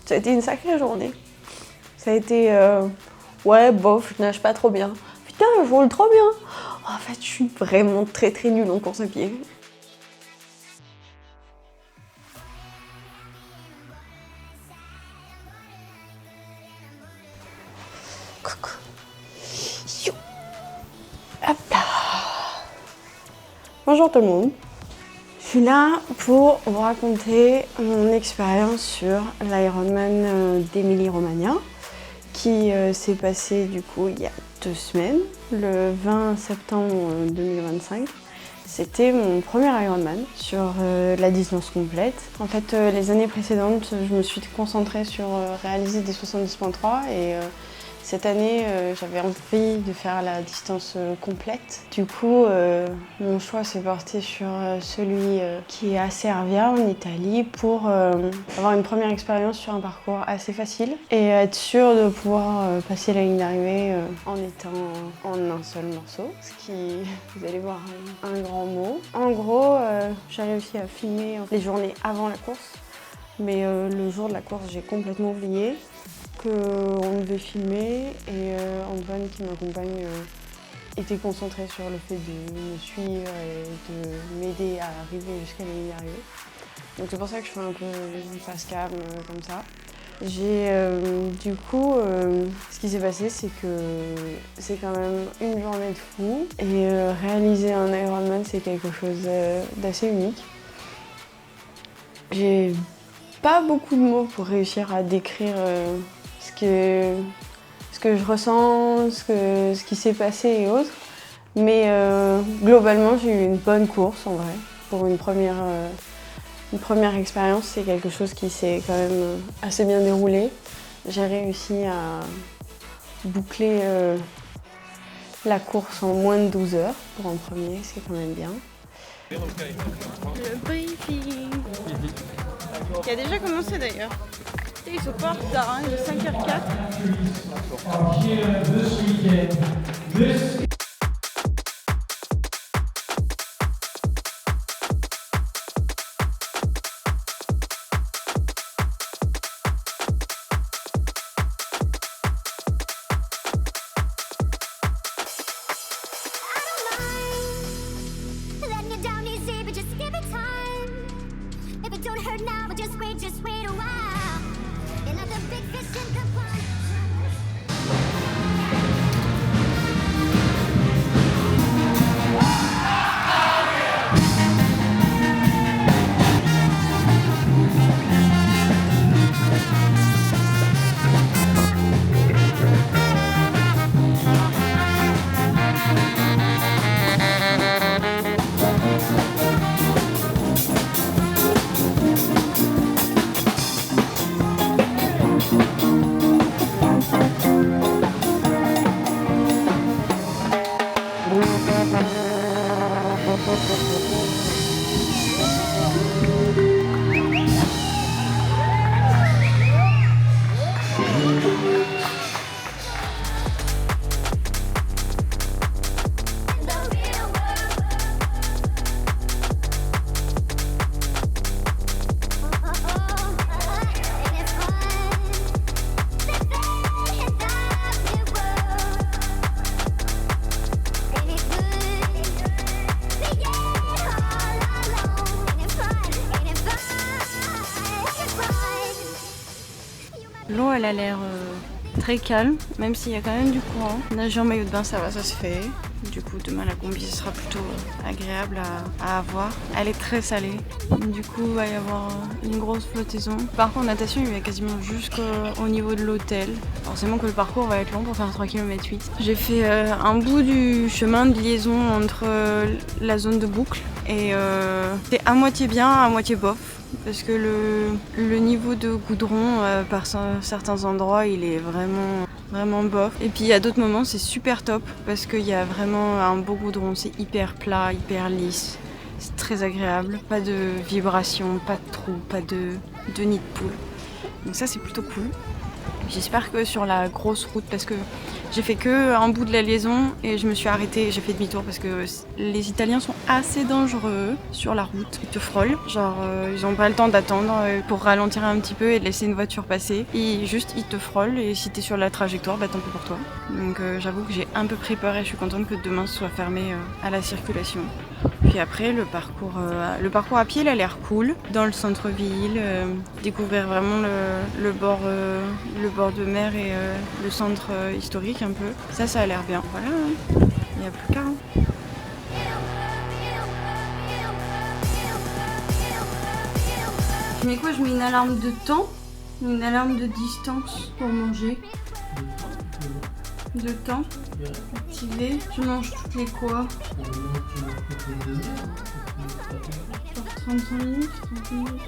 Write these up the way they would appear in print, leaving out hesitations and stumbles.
Ça a été une sacrée journée. Ça a été ouais, bof, je nage pas trop bien. Putain, je roule trop bien. En fait, je suis vraiment très très nulle en course à pied. Coucou. Hop là. Bonjour tout le monde. Je suis là pour vous raconter mon expérience sur l'Ironman d'Émilie-Romagnat qui s'est passé du coup il y a 2 semaines, le 20 septembre 2025. C'était mon premier Ironman sur la distance complète. En fait, les années précédentes, je me suis concentrée sur réaliser des 70.3 et cette année, j'avais envie de faire la distance complète. Du coup, mon choix s'est porté sur celui qui est à Cervia, en Italie, pour avoir une première expérience sur un parcours assez facile et être sûre de pouvoir passer la ligne d'arrivée en étant en un seul morceau, ce qui, vous allez voir, un grand mot. En gros, j'ai réussi à filmer les journées avant la course, mais le jour de la course, j'ai complètement oublié qu'on devait filmer et Antoine qui m'accompagne était concentré sur le fait de me suivre et de m'aider à arriver jusqu'à la ligne d'arrivée. Donc c'est pour ça que je fais un peu une face cam comme ça. J'ai du coup, ce qui s'est passé, c'est que c'est quand même une journée de fou et réaliser un Ironman, c'est quelque chose d'assez unique. J'ai pas beaucoup de mots pour réussir à décrire ce que je ressens, ce qui s'est passé et autres. Mais globalement, j'ai eu une bonne course en vrai. Pour une première expérience, c'est quelque chose qui s'est quand même assez bien déroulé. J'ai réussi à boucler la course en moins de 12 heures pour un premier, c'est quand même bien. Le briefing qui a déjà commencé d'ailleurs. Ils se portent tard, hein, il est 5h04. L'eau, elle a l'air très calme, même s'il y a quand même du courant. Nager en maillot de bain, ça va, ça se fait. Du coup, demain, la combi, ce sera plutôt agréable à avoir. Elle est très salée. Du coup, il va y avoir une grosse flottaison. Par contre, natation, il va quasiment jusqu'au niveau de l'hôtel. Forcément que le parcours va être long pour faire 3 km 8. J'ai fait un bout du chemin de liaison entre la zone de boucle et c'est à moitié bien, à moitié bof. Parce que le niveau de goudron par certains endroits il est vraiment bof. Et puis il y a d'autres moments c'est super top parce qu'il y a vraiment un beau goudron, c'est hyper plat, hyper lisse. C'est très agréable, pas de vibrations, pas de trous, pas de nid de poule. Donc ça c'est plutôt cool. J'espère que sur la grosse route, parce que j'ai fait que un bout de la liaison et je me suis arrêtée, j'ai fait demi-tour parce que les Italiens sont assez dangereux sur la route. Ils te frôlent, genre ils n'ont pas le temps d'attendre pour ralentir un petit peu et laisser une voiture passer. Ils te frôlent et si t'es sur la trajectoire, bah tant pis pour toi. Donc j'avoue que j'ai un peu pris peur et je suis contente que demain ce soit fermé à la circulation. Puis après le parcours à pied il a l'air cool dans le centre-ville, découvrir vraiment le bord de mer et le centre historique un peu. Ça a l'air bien. Voilà, il n'y a plus qu'à. Je mets quoi? Je mets une alarme de temps, une alarme de distance pour manger. De temps, activé. Je mange toutes les quoi? Genre 35 minutes, 30 minutes.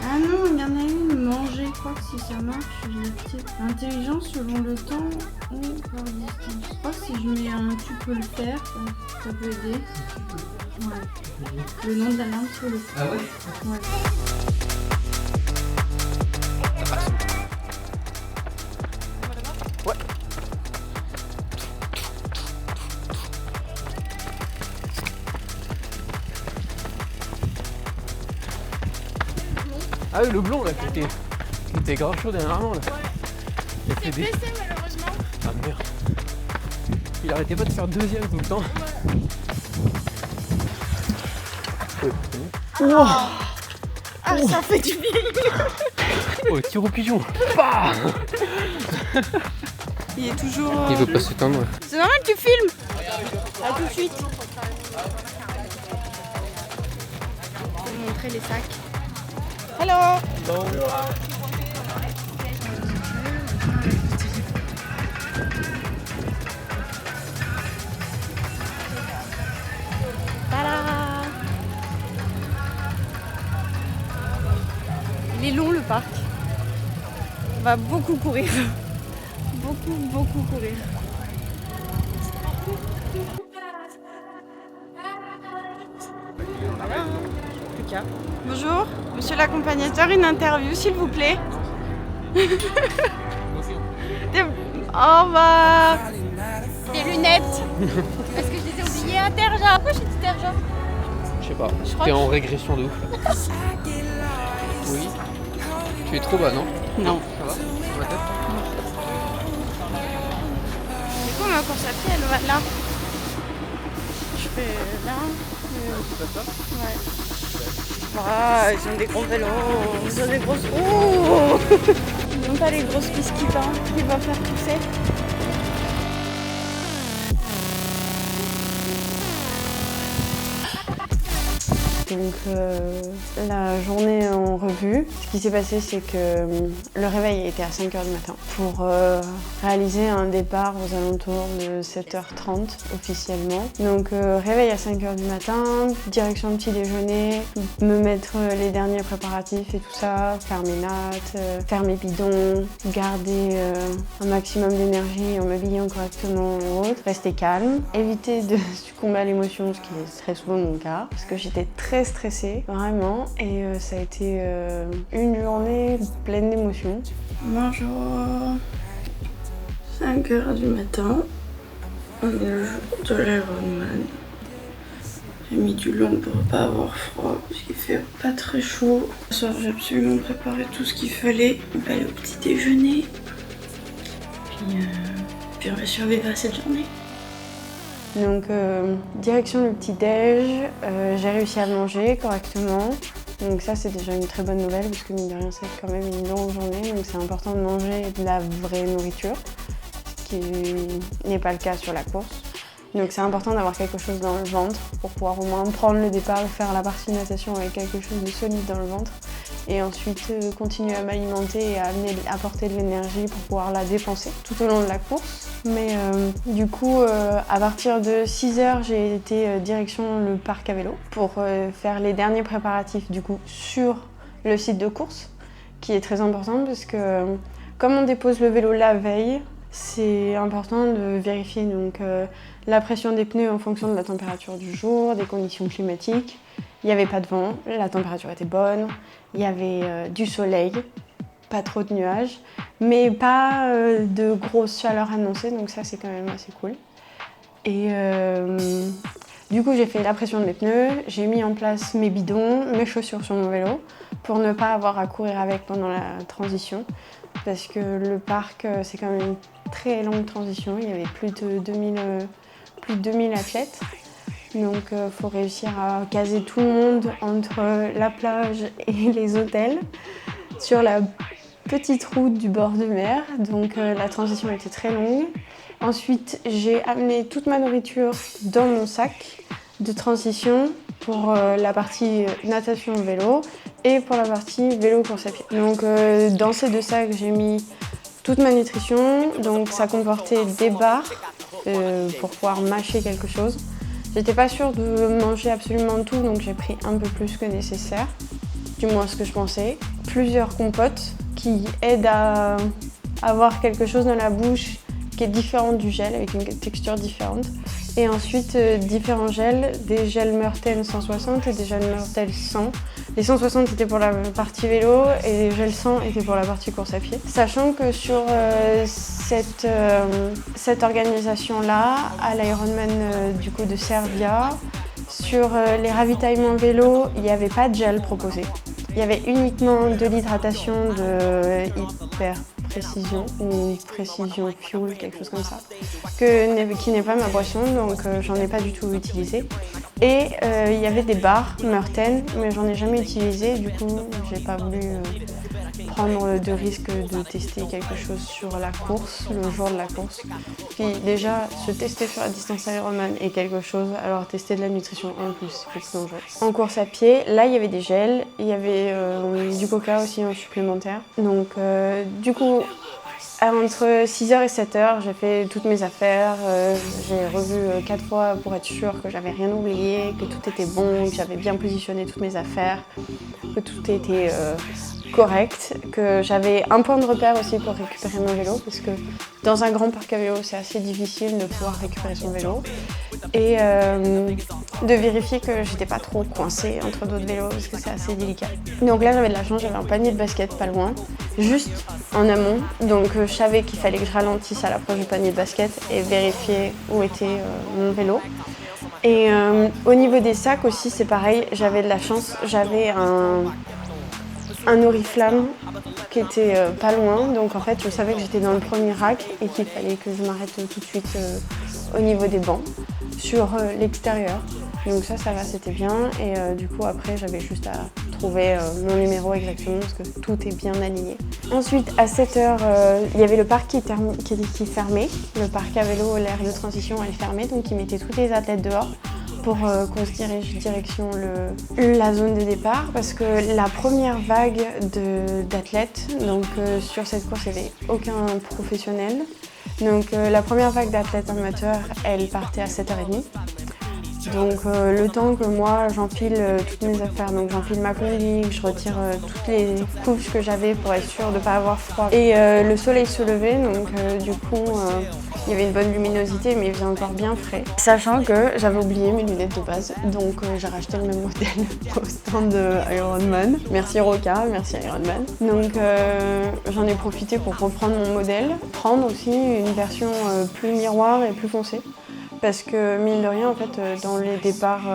Ah non, il y en a une, manger quoi, si ça marche, je l'active. Intelligence selon le temps ou par distance. Je crois que si je mets un tu peux le faire, ça peut aider. Ouais. Le nom de l'alarme sur le. Ah ouais? Ouais. Ah oui, le blond là, qui était grave chaud dernièrement là. Il s'est blessé malheureusement. Ah merde. Il arrêtait pas de faire deuxième tout le temps. Oh. Ah, ça fait du bien. Oh, tir au pigeon. Bah Il est toujours. Il veut pas s'éteindre. C'est normal, tu filmes. A tout de suite. Je vais vous montrer les sacs. Hello. Bon. Tada. Il est long le parc. On va beaucoup courir. Beaucoup courir. Voilà. Plus qu'à. Bonjour, monsieur l'accompagnateur, une interview s'il vous plaît. Au revoir. Des lunettes. Est-ce que je les ai oubliées à Terja? Pourquoi j'ai dit Terja? Je sais pas. crois T'es que- en régression de ouf là. Oui. Tu es trop bas, non? Non. Ça va? Sur ma tête? Du coup, ma course à pied, elle va là. Je fais là. C'est pas ça? Ouais. Ah, ils ont des gros vélos. Ils ont des grosses. Oh. Ils n'ont pas les grosses pistes qui vont faire tousser. Donc la journée en revue, ce qui s'est passé c'est que le réveil était à 5h du matin pour réaliser un départ aux alentours de 7h30 officiellement. Donc réveil à 5h du matin, direction petit déjeuner, me mettre les derniers préparatifs et tout ça, faire mes nattes, faire mes bidons, garder un maximum d'énergie en m'habillant correctement ou autre, rester calme, éviter de succomber à l'émotion, ce qui est très souvent mon cas, parce que j'étais très stressée, vraiment, et ça a été une journée pleine d'émotions. Bonjour, 5h du matin, on est le jour de l'Ironman. J'ai mis du long pour pas avoir froid, parce qu'il fait pas très chaud. Ce soir, j'ai absolument préparé tout ce qu'il fallait. On va aller au petit déjeuner, puis on va survivre à cette journée. Donc direction le petit-déj, j'ai réussi à manger correctement. Donc ça c'est déjà une très bonne nouvelle parce que mine de rien c'est quand même une longue journée. Donc c'est important de manger de la vraie nourriture, ce qui n'est pas le cas sur la course. Donc c'est important d'avoir quelque chose dans le ventre pour pouvoir au moins prendre le départ et faire la partie natation avec quelque chose de solide dans le ventre. Et ensuite continuer à m'alimenter et à apporter de l'énergie pour pouvoir la dépenser tout au long de la course. Mais du coup, à partir de 6h, j'ai été direction le parc à vélo pour faire les derniers préparatifs du coup sur le site de course, qui est très important parce que comme on dépose le vélo la veille, c'est important de vérifier donc, la pression des pneus en fonction de la température du jour, des conditions climatiques. Il n'y avait pas de vent, la température était bonne, il y avait du soleil. pas trop de nuages, mais pas de grosse chaleur annoncée, donc ça c'est quand même assez cool. Et du coup j'ai fait la pression de mes pneus, j'ai mis en place mes bidons, mes chaussures sur mon vélo pour ne pas avoir à courir avec pendant la transition, parce que le parc c'est quand même une très longue transition, il y avait plus de 2000 athlètes. Donc il faut réussir à caser tout le monde entre la plage et les hôtels sur la petite route du bord de mer. Donc la transition était très longue. Ensuite, j'ai amené toute ma nourriture dans mon sac de transition pour la partie natation vélo et pour la partie vélo course à pied. Donc dans ces deux sacs, j'ai mis toute ma nutrition. Donc ça comportait des barres pour pouvoir mâcher quelque chose. J'étais pas sûre de manger absolument tout, donc j'ai pris un peu plus que nécessaire, du moins ce que je pensais. Plusieurs compotes qui aident à avoir quelque chose dans la bouche qui est différent du gel, avec une texture différente. Et ensuite, différents gels, des gels Meurten 160 et des gels Meurten 100. Les 160 étaient pour la partie vélo et les gels 100 étaient pour la partie course à pied. Sachant que sur cette organisation-là, à l'Ironman du coup de Cervia, sur les ravitaillements vélo, il n'y avait pas de gel proposé. Il y avait uniquement de l'hydratation de hyper précision ou précision fuel, quelque chose comme ça, qui n'est pas ma boisson, donc j'en ai pas du tout utilisé. Et il y avait des barres Meurten, mais j'en ai jamais utilisé, du coup j'ai pas voulu prendre de risque de tester quelque chose sur la course, le jour de la course. Puis déjà, se tester sur la distance Ironman est quelque chose, alors tester de la nutrition en plus, c'est beaucoup dangereux. En course à pied, là il y avait des gels, il y avait du coca aussi en supplémentaire. Donc du coup, entre 6h et 7h, j'ai fait toutes mes affaires, j'ai revu 4 fois pour être sûre que j'avais rien oublié, que tout était bon, que j'avais bien positionné toutes mes affaires, que tout était correct, que j'avais un point de repère aussi pour récupérer mon vélo, parce que dans un grand parc à vélo, c'est assez difficile de pouvoir récupérer son vélo. Et de vérifier que j'étais pas trop coincée entre d'autres vélos, parce que c'est assez délicat. Donc là, j'avais de la chance, j'avais un panier de basket pas loin, juste en amont. Donc je savais qu'il fallait que je ralentisse à l'approche du panier de basket et vérifier où était mon vélo. Et au niveau des sacs aussi, c'est pareil, j'avais de la chance, j'avais un Oriflamme qui était pas loin, donc en fait je savais que j'étais dans le premier rack et qu'il fallait que je m'arrête tout de suite au niveau des bancs sur l'extérieur. Donc ça va, c'était bien, et du coup après j'avais juste à trouver mon numéro exactement parce que tout est bien aligné. Ensuite à 7h, il y avait le parc qui fermait, le parc à vélo, l'aire de transition elle fermait, donc ils mettaient tous les athlètes dehors pour qu'on se dirige direction la zone de départ, parce que la première vague d'athlètes, donc sur cette course il n'y avait aucun professionnel, donc la première vague d'athlètes amateurs elle partait à 7h30. Donc le temps que moi j'empile toutes mes affaires, donc j'empile ma combi, que je retire toutes les couches que j'avais pour être sûre de ne pas avoir froid. Et le soleil se levait, donc du coup il y avait une bonne luminosité, mais il faisait encore bien frais. Sachant que j'avais oublié mes lunettes de base, donc j'ai racheté le même modèle au stand de Ironman. Merci Roca, merci Ironman. Donc j'en ai profité pour reprendre mon modèle, prendre aussi une version plus miroir et plus foncée. Parce que mine de rien, en fait, dans les départs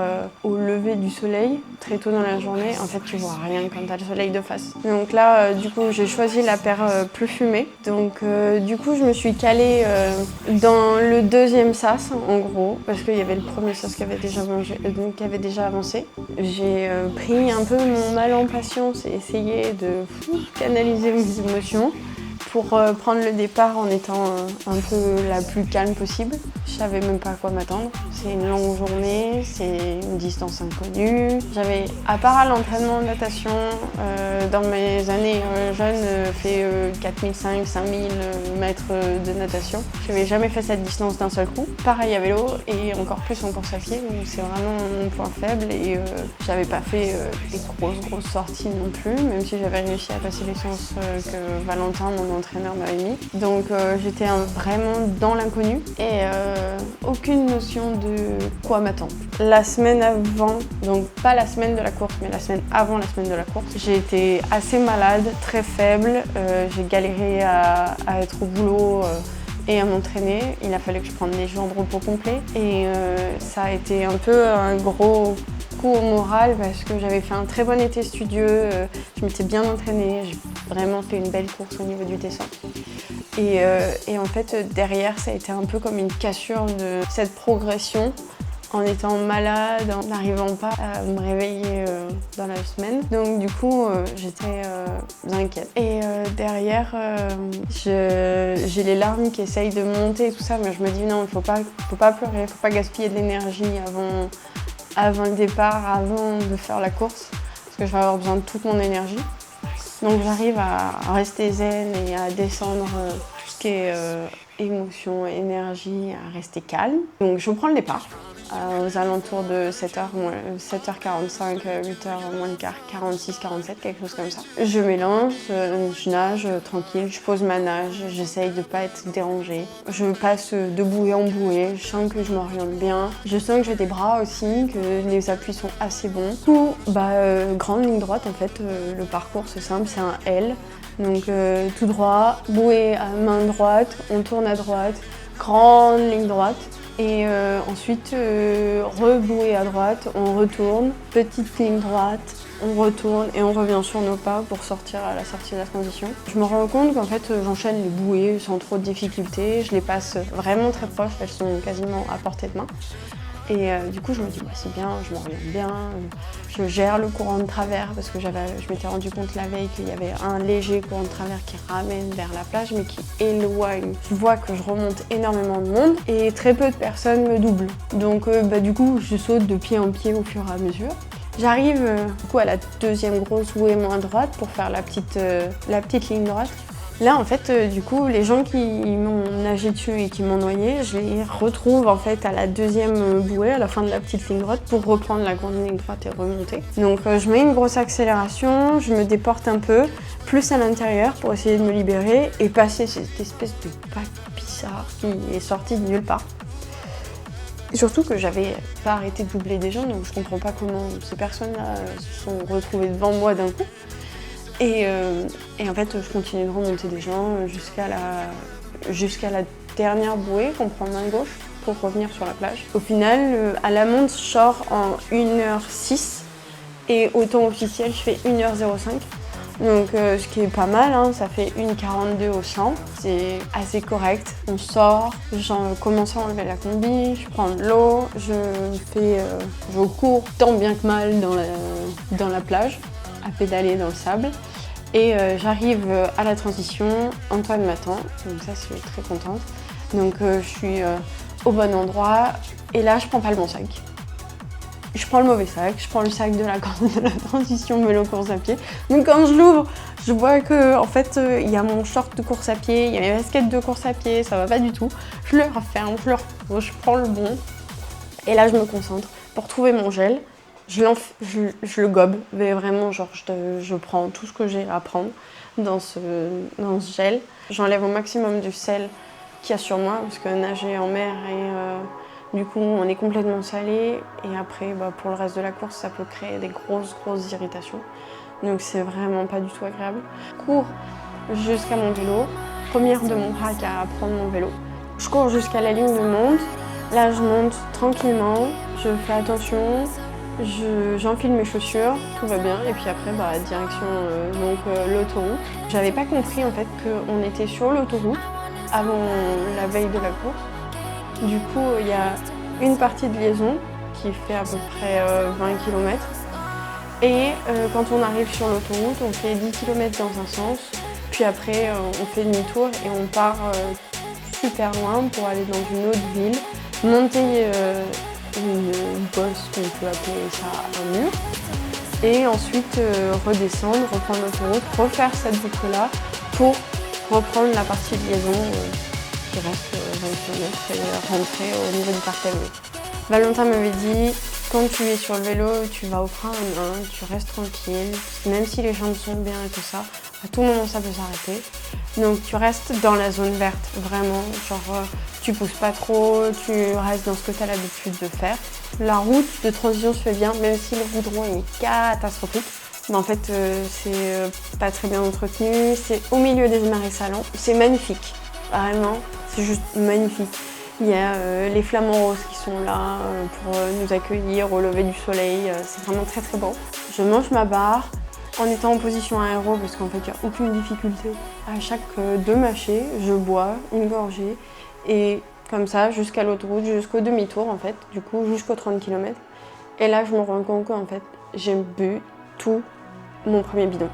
au lever du soleil, très tôt dans la journée, en fait, tu vois rien quand t'as le soleil de face. Donc là, du coup, j'ai choisi la paire plus fumée. Donc du coup, je me suis calée dans le deuxième sas, en gros, parce qu'il y avait le premier sas qui avait déjà avancé. J'ai pris un peu mon mal en patience et essayé de canaliser mes émotions pour prendre le départ en étant un peu la plus calme possible. Je savais même pas à quoi m'attendre. C'est une longue journée, c'est une distance inconnue. J'avais, à part à l'entraînement de natation, dans mes années jeunes, fait 4500, 5000 mètres de natation. Je n'avais jamais fait cette distance d'un seul coup. Pareil à vélo et encore plus en course à pied, donc c'est vraiment mon point faible. Et j'avais pas fait des grosses sorties non plus, même si j'avais réussi à passer l'essence que Valentin, mon l'entraîneur m'avait mis. Donc j'étais vraiment dans l'inconnu et aucune notion de quoi m'attendre. La semaine avant, donc pas la semaine de la course, mais la semaine avant la semaine de la course, j'ai été assez malade, très faible. J'ai galéré à être au boulot et à m'entraîner. Il a fallu que je prenne des jours de repos complet et ça a été un peu un gros coup au moral parce que j'avais fait un très bon été studieux, je m'étais bien entraînée, j'ai vraiment fait une belle course au niveau du dessin. Et en fait derrière ça a été un peu comme une cassure de cette progression en étant malade, en n'arrivant pas à me réveiller dans la semaine. Donc du coup, j'étais inquiète. Et derrière, j'ai les larmes qui essayent de monter et tout ça, mais je me dis non, il faut pas pleurer, il faut pas gaspiller de l'énergie avant le départ, avant de faire la course, parce que je vais avoir besoin de toute mon énergie. Donc j'arrive à rester zen et à descendre tout ce qui est émotion, énergie, à rester calme. Donc je prends le départ aux alentours de 7h45, 8h moins le quart, 46, 47, quelque chose comme ça. Je m'élance, je nage tranquille, je pose ma nage, j'essaye de pas être dérangée. Je passe de bouée en bouée, je sens que je m'oriente bien. Je sens que j'ai des bras aussi, que les appuis sont assez bons. Tout, grande ligne droite en fait, le parcours c'est simple, c'est un L. Donc tout droit, bouée à main droite, on tourne à droite, grande ligne droite. Et ensuite, rebouée à droite, on retourne, petite ligne droite, on retourne et on revient sur nos pas pour sortir à la sortie de la transition. Je me rends compte qu'en fait, j'enchaîne les bouées sans trop de difficultés. Je les passe vraiment très proches, elles sont quasiment à portée de main. Et du coup, je me dis, c'est bien, je m'oriente bien, je gère le courant de travers parce que je m'étais rendu compte la veille qu'il y avait un léger courant de travers qui ramène vers la plage mais qui éloigne. Je vois que je remonte énormément de monde et très peu de personnes me doublent. Donc du coup, je saute de pied en pied au fur et à mesure. J'arrive à la deuxième grosse bouée main droite pour faire la petite ligne droite. Là, en fait, du coup, les gens qui m'ont nagé dessus et qui m'ont noyé, je les retrouve en fait à la deuxième bouée, à la fin de la petite ligne droite, pour reprendre la grande ligne droite et remonter. Donc, je mets une grosse accélération, je me déporte un peu, plus à l'intérieur pour essayer de me libérer et passer cette espèce de bac bizarre qui est sorti de nulle part. Et surtout que j'avais pas arrêté de doubler des gens, donc je comprends pas comment ces personnes-là se sont retrouvées devant moi d'un coup. Et en fait, je continue de remonter des gens jusqu'à la dernière bouée qu'on prend main gauche pour revenir sur la plage. Au final, à la monte, je sors en 1h06 et au temps officiel, je fais 1h05. Donc ce qui est pas mal, hein, ça fait 1h42 au 100. C'est assez correct. On sort, j'en commence à enlever la combi, je prends de l'eau, je cours tant bien que mal dans la plage, à pédaler dans le sable. Et j'arrive à la transition, Antoine m'attend, donc ça je suis très contente. Donc je suis au bon endroit et là je prends pas le bon sac. Je prends le mauvais sac, je prends le sac de la transition vélo course à pied. Donc quand je l'ouvre, je vois que en fait il y a mon short de course à pied, il y a mes baskets de course à pied, ça va pas du tout. Je le referme, je le repose, je prends le bon. Et là je me concentre pour trouver mon gel. Je le gobe, mais vraiment genre je prends tout ce que j'ai à prendre dans ce gel. J'enlève au maximum du sel qu'il y a sur moi parce que nager en mer et du coup on est complètement salé et après pour le reste de la course ça peut créer des grosses irritations. Donc c'est vraiment pas du tout agréable. Je cours jusqu'à mon vélo, première de mon rack à prendre mon vélo. Je cours jusqu'à la ligne de monte. Là je monte tranquillement, je fais attention. J'enfile mes chaussures, tout va bien, et puis après direction l'autoroute. J'avais pas compris en fait qu'on était sur l'autoroute avant la veille de la course. Du coup, il y a une partie de liaison qui fait à peu près 20 km. Et quand on arrive sur l'autoroute, on fait 10 km dans un sens, puis après on fait demi-tour et on part super loin pour aller dans une autre ville, monter une bosse, qu'on peut appeler ça un mur, et ensuite redescendre, reprendre l'autoroute, refaire cette boucle-là pour reprendre la partie de liaison qui reste 20 km et rentrer au niveau du parc à vélo. Valentin m'avait dit, quand tu es sur le vélo, tu vas au frein à main, tu restes tranquille, même si les jambes sont bien et tout ça, à tout moment ça peut s'arrêter. Donc tu restes dans la zone verte, vraiment, genre tu pousses pas trop, tu restes dans ce que tu as l'habitude de faire. La route de transition se fait bien, même si le goudron est catastrophique. Mais en fait, c'est pas très bien entretenu, c'est au milieu des marais salants, c'est magnifique, vraiment, c'est juste magnifique. Il y a les flamants roses qui sont là pour nous accueillir au lever du soleil, c'est vraiment très très beau. Je mange ma barre en étant en position aéro parce qu'en fait il n'y a aucune difficulté. À chaque 2 mâchées, je bois une gorgée et comme ça jusqu'à l'autoroute, jusqu'au demi-tour en fait, du coup jusqu'aux 30 km. Et là je me rends compte qu'en fait j'ai bu tout mon premier bidon,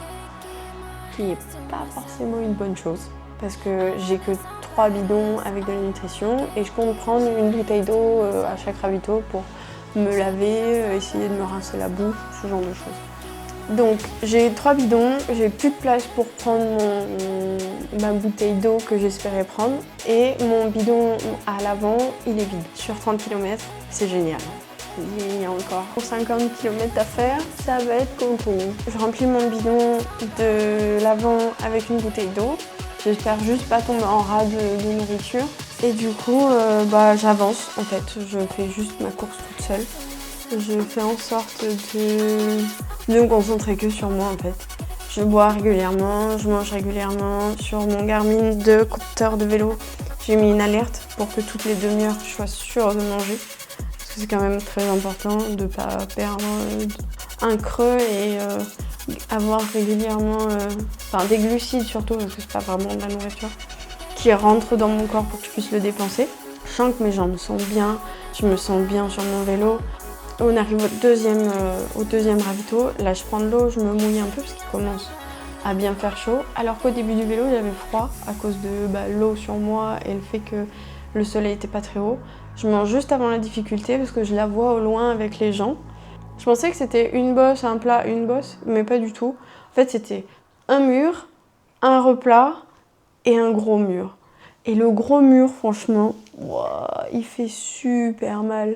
qui n'est pas forcément une bonne chose parce que j'ai que 3 bidons avec de la nutrition et je compte prendre une bouteille d'eau à chaque ravito pour me laver, essayer de me rincer la bouche, ce genre de choses. Donc j'ai 3 bidons, j'ai plus de place pour prendre ma bouteille d'eau que j'espérais prendre et mon bidon à l'avant il est vide. Sur 30 km, c'est génial. Il y a encore 50 km à faire, ça va être coco. Je remplis mon bidon de l'avant avec une bouteille d'eau. J'espère juste pas tomber en rade de nourriture. Et du coup, j'avance en fait. Je fais juste ma course toute seule. Je fais en sorte de me concentrer que sur moi en fait. Je bois régulièrement, je mange régulièrement. Sur mon Garmin de compteur de vélo, j'ai mis une alerte pour que toutes les demi-heures je sois sûre de manger. Parce que c'est quand même très important de ne pas perdre un creux et avoir régulièrement des glucides surtout parce que c'est pas vraiment de la nourriture qui rentre dans mon corps pour que je puisse le dépenser. Je sens que mes jambes sont bien, je me sens bien sur mon vélo. On arrive au deuxième ravito, là je prends de l'eau, je me mouille un peu parce qu'il commence à bien faire chaud. Alors qu'au début du vélo j'avais froid à cause de l'eau sur moi et le fait que le soleil n'était pas très haut. Je mange juste avant la difficulté parce que je la vois au loin avec les gens. Je pensais que c'était une bosse, un plat, une bosse, mais pas du tout. En fait, c'était un mur, un replat et un gros mur. Et le gros mur, franchement, il fait super mal.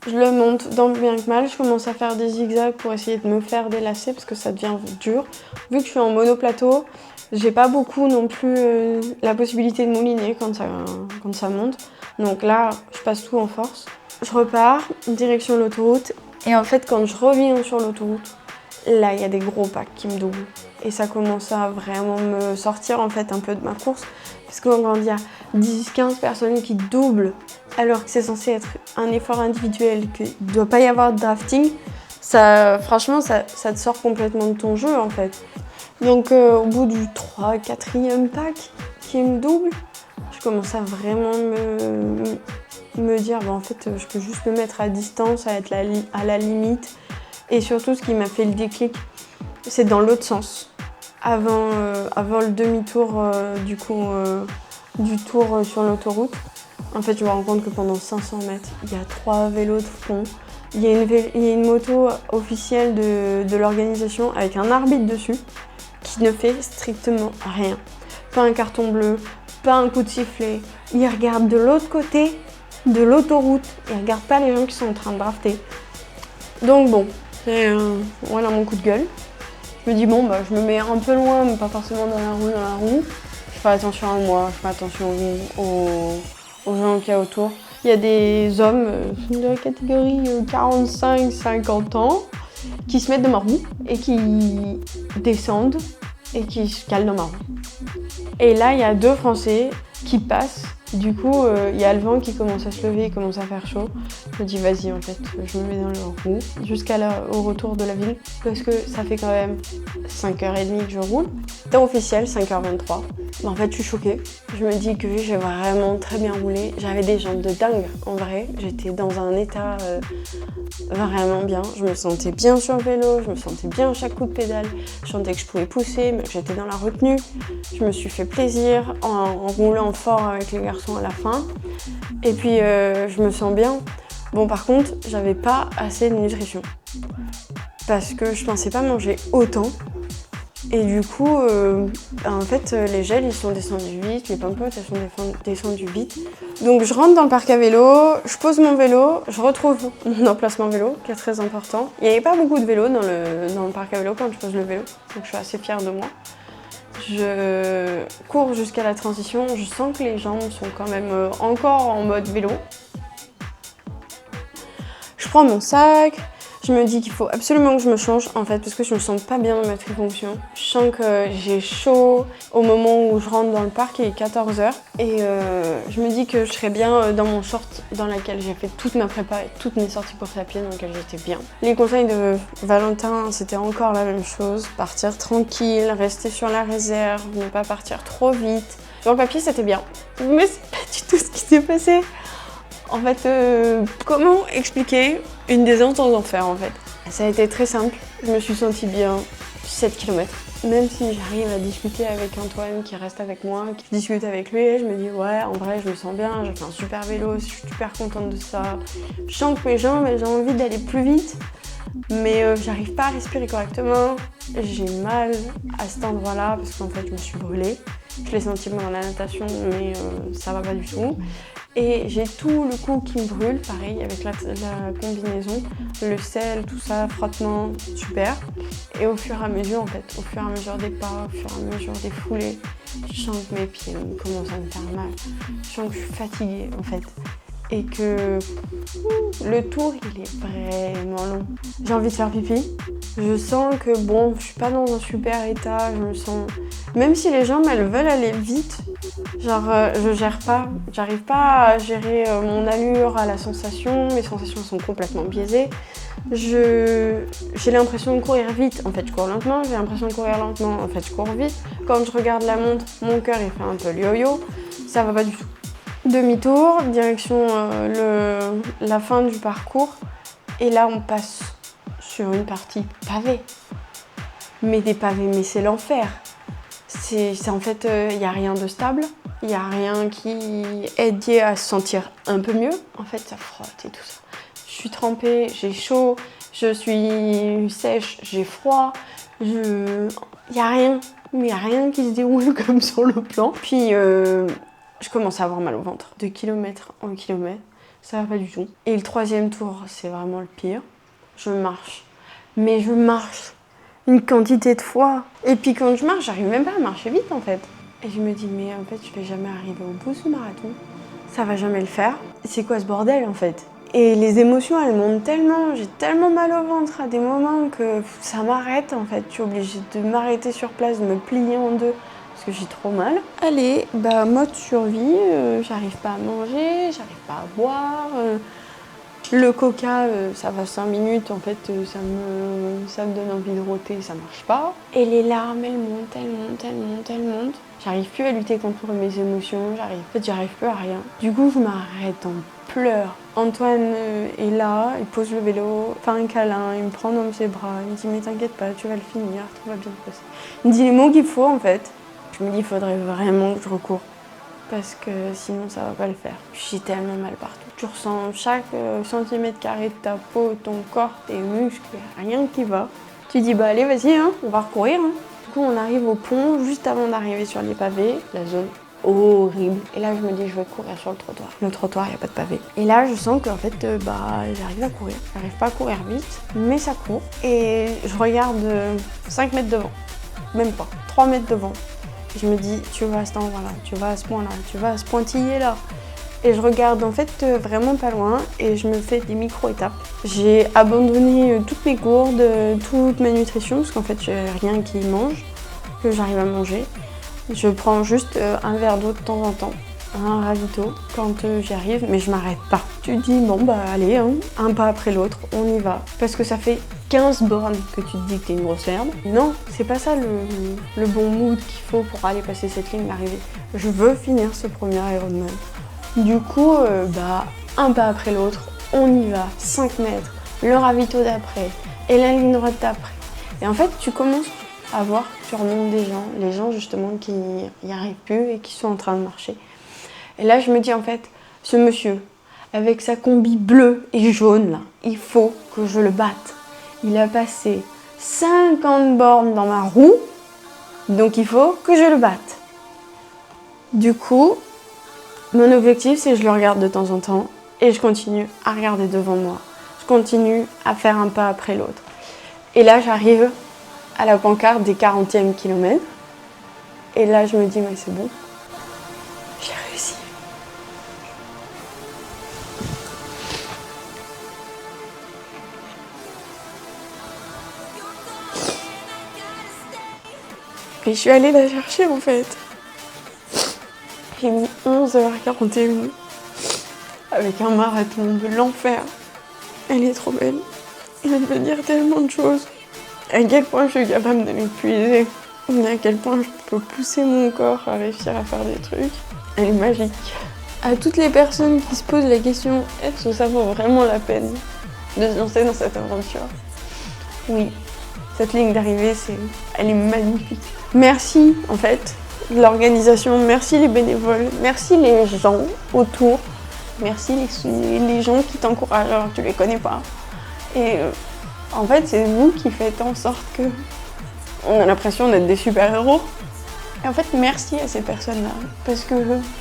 Je le monte tant bien que mal, je commence à faire des zigzags pour essayer de me faire des lacets parce que ça devient dur. Vu que je suis en monoplateau, j'ai pas beaucoup non plus la possibilité de mouliner quand ça monte. Donc là, je passe tout en force. Je repars, direction l'autoroute. Et en fait, quand je reviens sur l'autoroute, là, il y a des gros packs qui me doublent. Et ça commence à vraiment me sortir en fait un peu de ma course. Parce que quand il y a 10-15 personnes qui doublent, alors que c'est censé être un effort individuel, qu'il ne doit pas y avoir de drafting, franchement, ça te sort complètement de ton jeu en fait. Donc au bout du 3-4e pack qui me double, je commence à vraiment me dire en fait je peux juste me mettre à distance, à être à la limite. Et surtout ce qui m'a fait le déclic, c'est dans l'autre sens. Avant le demi-tour du tour sur l'autoroute, en fait je me rends compte que pendant 500 mètres, il y a 3 vélos de front. Il y a une moto officielle de l'organisation avec un arbitre dessus qui ne fait strictement rien. Pas un carton bleu, pas un coup de sifflet. Il regarde de l'autre côté de l'autoroute. Il regarde pas les gens qui sont en train de drafter. Donc bon, voilà mon coup de gueule. Je me dis je me mets un peu loin, mais pas forcément dans la roue. Je fais attention à moi, je fais attention aux gens qu'il y a autour. Il y a des hommes de la catégorie 45-50 ans qui se mettent dans ma roue et qui descendent et qui se calent dans ma roue. Et là, il y a 2 Français qui passent. Du coup, il y a le vent qui commence à se lever, il commence à faire chaud. Je me dis, vas-y, en fait, je me mets dans leur roue jusqu'au retour de la ville. Parce que ça fait quand même 5h30 que je roule. Temps officiel, 5h23. En fait, je suis choquée. Je me dis que j'ai vraiment très bien roulé. J'avais des jambes de dingue, en vrai. J'étais dans un état vraiment bien. Je me sentais bien sur le vélo, je me sentais bien à chaque coup de pédale. Je sentais que je pouvais pousser, mais j'étais dans la retenue. Je me suis fait plaisir en roulant fort avec les garçons à la fin. Et puis, je me sens bien. Bon, par contre, j'avais pas assez de nutrition. Parce que je pensais pas manger autant. Et du coup, en fait, les gels, ils sont descendus vite, les pompotes, elles sont descendues vite. Donc je rentre dans le parc à vélo, je pose mon vélo, je retrouve mon emplacement vélo, qui est très important. Il n'y avait pas beaucoup de vélos dans le parc à vélo quand je pose le vélo, donc je suis assez fière de moi. Je cours jusqu'à la transition, je sens que les jambes sont quand même encore en mode vélo. Je prends mon sac, je me dis qu'il faut absolument que je me change en fait parce que je me sens pas bien dans ma trifonction. Je sens que j'ai chaud au moment où je rentre dans le parc, il est 14h et je me dis que je serais bien dans mon short dans lequel j'ai fait toute ma prépa et toutes mes sorties course à pied dans lequel j'étais bien. Les conseils de Valentin, c'était encore la même chose, partir tranquille, rester sur la réserve, ne pas partir trop vite. Sur le papier c'était bien, mais c'est pas du tout ce qui s'est passé. En fait, comment expliquer une descente aux enfers en fait? Ça a été très simple, je me suis sentie bien 7 km. Même si j'arrive à discuter avec Antoine qui reste avec moi, qui discute avec lui, et je me dis ouais, en vrai je me sens bien, j'ai fait un super vélo, je suis super contente de ça. Je sens que mes jambes, j'ai envie d'aller plus vite, mais j'arrive pas à respirer correctement. J'ai mal à cet endroit-là parce qu'en fait je me suis brûlée. Je l'ai senti pendant la natation, mais ça va pas du tout. Et j'ai tout le cou qui me brûle, pareil avec la combinaison, le sel, tout ça, frottement, super. Et au fur et à mesure, en fait, au fur et à mesure des pas, au fur et à mesure des foulées, je sens que mes pieds commencent à me faire mal. Je sens que je suis fatiguée, en fait. Et que le tour, il est vraiment long. J'ai envie de faire pipi. Je sens que bon, je suis pas dans un super état, je me sens... Même si les jambes, elles veulent aller vite, genre je gère pas, j'arrive pas à gérer mon allure à la sensation, mes sensations sont complètement biaisées. J'ai l'impression de courir vite, en fait je cours lentement, j'ai l'impression de courir lentement, en fait je cours vite. Quand je regarde la montre, mon cœur il fait un peu le yo-yo, ça va pas du tout. Demi-tour, direction la fin du parcours, et là on passe sur une partie pavée. Mais des pavés, mais c'est l'enfer. C'est en fait, il n'y a rien de stable, il n'y a rien qui aide à se sentir un peu mieux. En fait, ça frotte et tout ça. Je suis trempée, j'ai chaud, je suis sèche, j'ai froid. Il n'y a rien, il n'y a rien qui se déroule comme sur le plan. Puis, je commence à avoir mal au ventre. De kilomètre en kilomètre, ça va pas du tout. Et le troisième tour, c'est vraiment le pire. Je marche, mais je marche une quantité de fois. Et puis quand je marche, j'arrive même pas à marcher vite en fait. Et je me dis, mais en fait, je vais jamais arriver au bout de ce marathon. Ça va jamais le faire. C'est quoi ce bordel en fait? Et les émotions, elles montent tellement, j'ai tellement mal au ventre à des moments que ça m'arrête en fait. Je suis obligée de m'arrêter sur place, de me plier en deux parce que j'ai trop mal. Allez, bah mode survie, j'arrive pas à manger, j'arrive pas à boire. Le coca, ça va 5 minutes, en fait, ça me donne envie de rôter, ça marche pas. Et les larmes, elles montent, elles montent, elles montent, elles montent. J'arrive plus à lutter contre mes émotions, j'arrive plus à rien. Du coup, je m'arrête en pleurs. Antoine est là, il pose le vélo, fait un câlin, il me prend dans ses bras, il me dit « mais t'inquiète pas, tu vas le finir, tout va bien se passer ». Il me dit les mots qu'il faut, en fait. Je me dis « il faudrait vraiment que je recours ». Parce que sinon ça va pas le faire. J'ai tellement mal partout. Tu ressens chaque centimètre carré de ta peau, ton corps, tes muscles, rien qui va. Tu dis bah allez vas-y, hein, on va recourir. Hein. Du coup on arrive au pont juste avant d'arriver sur les pavés, la zone horrible. Et là je me dis je vais courir sur le trottoir. Le trottoir, il n'y a pas de pavé. Et là je sens qu'en fait j'arrive à courir. J'arrive pas à courir vite, mais ça court. Et je regarde 5 mètres devant, même pas, 3 mètres devant. Je me dis, tu vas à cet endroit-là, tu vas à ce point-là, tu vas à ce pointillé-là. Et je regarde en fait vraiment pas loin et je me fais des micro-étapes. J'ai abandonné toutes mes gourdes, toute ma nutrition, parce qu'en fait j'ai rien qui mange, que j'arrive à manger. Je prends juste un verre d'eau de temps en temps, un ravito quand j'y arrive, mais je m'arrête pas. Tu te dis, bon bah allez, hein, un pas après l'autre, on y va. Parce que ça fait 15 bornes que tu te dis que t'es une grosse merde. Non, c'est pas ça le bon mood qu'il faut pour aller passer cette ligne d'arrivée. Je veux finir ce premier Ironman. Du coup, un pas après l'autre, on y va, 5 mètres, le ravito d'après et la ligne droite d'après. Et en fait, tu commences à voir, tu remontes des gens, les gens justement qui n'y arrivent plus et qui sont en train de marcher. Et là, je me dis en fait, ce monsieur, avec sa combi bleue et jaune, là, il faut que je le batte. Il a passé 50 bornes dans ma roue, donc il faut que je le batte. Du coup, mon objectif, c'est que je le regarde de temps en temps et je continue à regarder devant moi. Je continue à faire un pas après l'autre. Et là, j'arrive à la pancarte des 40e kilomètres Et là, je me dis, mais c'est bon, j'ai réussi. Et je suis allée la chercher en fait. J'ai mis 11h41 avec un marathon de l'enfer. Elle est trop belle. Elle veut dire tellement de choses. À quel point je suis capable de m'épuiser. À quel point je peux pousser mon corps à réussir à faire des trucs. Elle est magique. À toutes les personnes qui se posent la question, est-ce que ça vaut vraiment la peine de se lancer dans cette aventure? Oui. Cette ligne d'arrivée, elle est magnifique. Merci en fait l'organisation, merci les bénévoles, merci les gens autour, merci les gens qui t'encouragent alors que tu les connais pas. Et en fait, c'est vous qui faites en sorte que on a l'impression d'être des super-héros. Et en fait, merci à ces personnes-là, parce que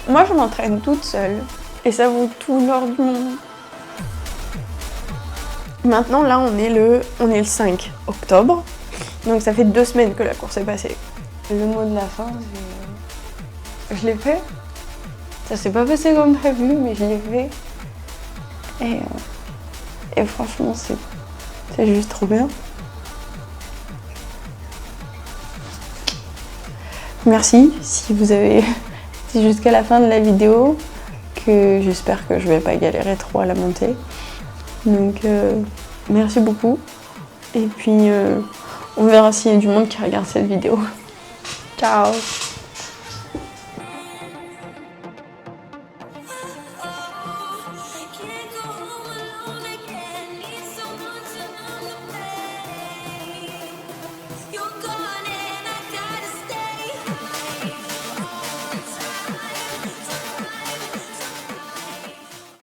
moi, je m'entraîne toute seule et ça vaut tout l'or du monde. Maintenant, là, on est le 5 octobre, donc ça fait 2 semaines que la course est passée. Le mot de la fin, je l'ai fait. Ça s'est pas passé comme prévu, mais je l'ai fait. Et franchement, c'est juste trop bien. Merci si vous avez été jusqu'à la fin de la vidéo, que j'espère que je vais pas galérer trop à la monter. Donc merci beaucoup. Et puis on verra s'il y a du monde qui regarde cette vidéo. Ciao!